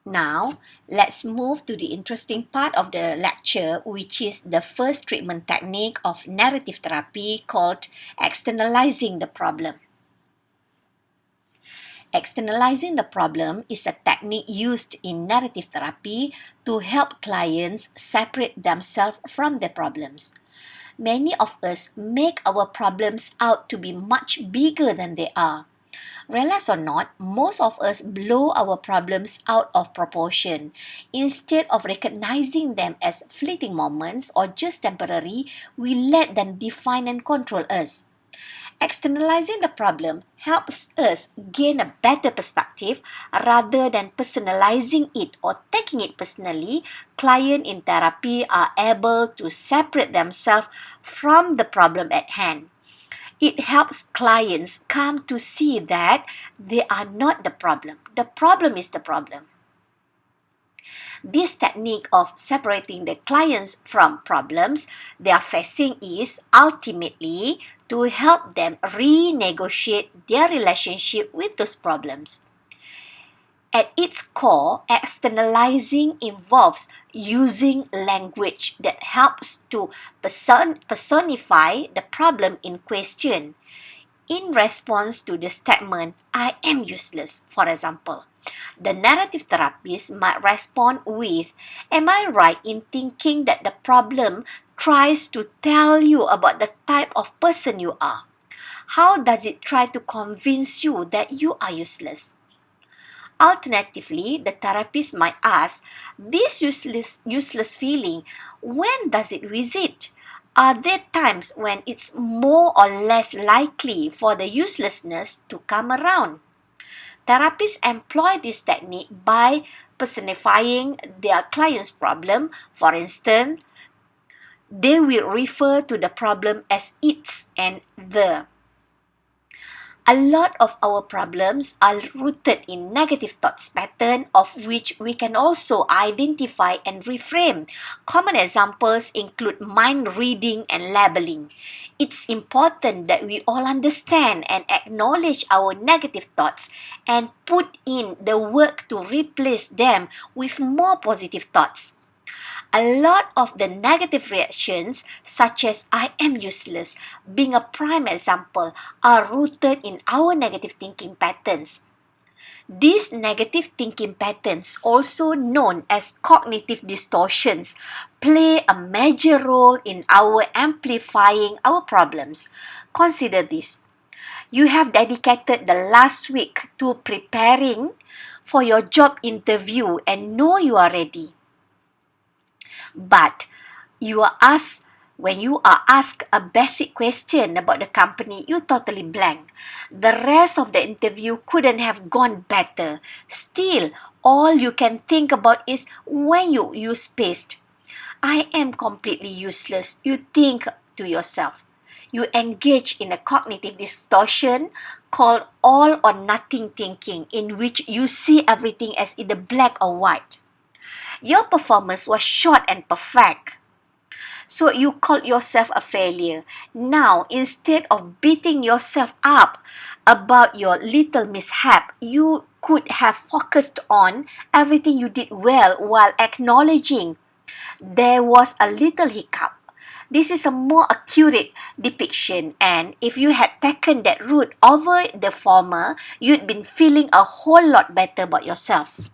Now, let's move to the interesting part of the lecture, which is the first treatment technique of narrative therapy called externalizing the problem. Externalizing the problem is a technique used in narrative therapy to help clients separate themselves from their problems. Many of us make our problems out to be much bigger than they are. Realize or not, most of us blow our problems out of proportion. Instead of recognizing them as fleeting moments or just temporary, we let them define and control us. Externalizing the problem helps us gain a better perspective rather than personalizing it or taking it personally. Clients in therapy are able to separate themselves from the problem at hand. It helps clients come to see that they are not the problem. The problem is the problem. This technique of separating the clients from problems they are facing is ultimately to help them renegotiate their relationship with those problems. At its core, externalizing involves using language that helps to personify the problem in question. In response to the statement, "I am useless," for example, the narrative therapist might respond with, "Am I right in thinking that the problem tries to tell you about the type of person you are? How does it try to convince you that you are useless?" Alternatively, the therapist might ask, "This useless feeling, when does it visit? Are there times when it's more or less likely for the uselessness to come around?" Therapists employ this technique by personifying their client's problem. For instance, they will refer to the problem as its and the. A lot of our problems are rooted in negative thoughts pattern of which we can also identify and reframe. Common examples include mind reading and labeling. It's important that we all understand and acknowledge our negative thoughts and put in the work to replace them with more positive thoughts. A lot of the negative reactions, such as "I am useless," being a prime example, are rooted in our negative thinking patterns. These negative thinking patterns, also known as cognitive distortions, play a major role in our amplifying our problems. Consider this. You have dedicated the last week to preparing for your job interview and know you are ready. But when you are asked a basic question about the company, you totally blank. The rest of the interview couldn't have gone better. Still, all you can think about is when you use paste. "I am completely useless," you think to yourself. You engage in a cognitive distortion called all or nothing thinking, in which you see everything as either black or white. Your performance was short and perfect, so you called yourself a failure. Now, instead of beating yourself up about your little mishap, you could have focused on everything you did well while acknowledging there was a little hiccup. This is a more accurate depiction, and if you had taken that route over the former, you'd been feeling a whole lot better about yourself.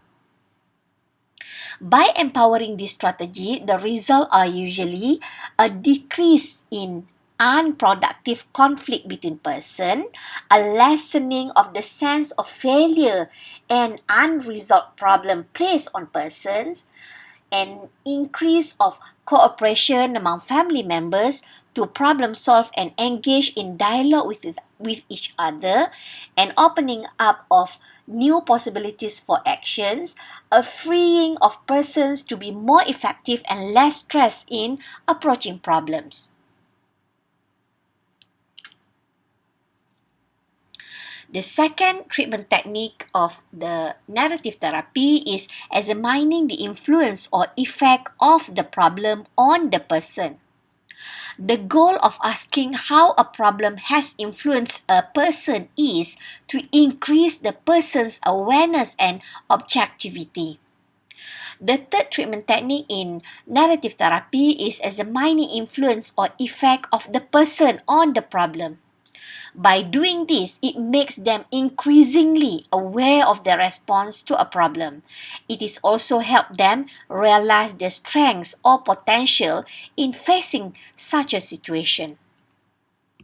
By empowering this strategy, the results are usually a decrease in unproductive conflict between persons, a lessening of the sense of failure and unresolved problem placed on persons, an increase of cooperation among family members to problem solve and engage in dialogue with each other, an opening up of new possibilities for actions, a freeing of persons to be more effective and less stressed in approaching problems. The second treatment technique of the narrative therapy is examining the influence or effect of the problem on the person. The goal of asking how a problem has influenced a person is to increase the person's awareness and objectivity. The third treatment technique in narrative therapy is examining influence or effect of the person on the problem. By doing this, it makes them increasingly aware of their response to a problem. It is also help them realize their strengths or potential in facing such a situation.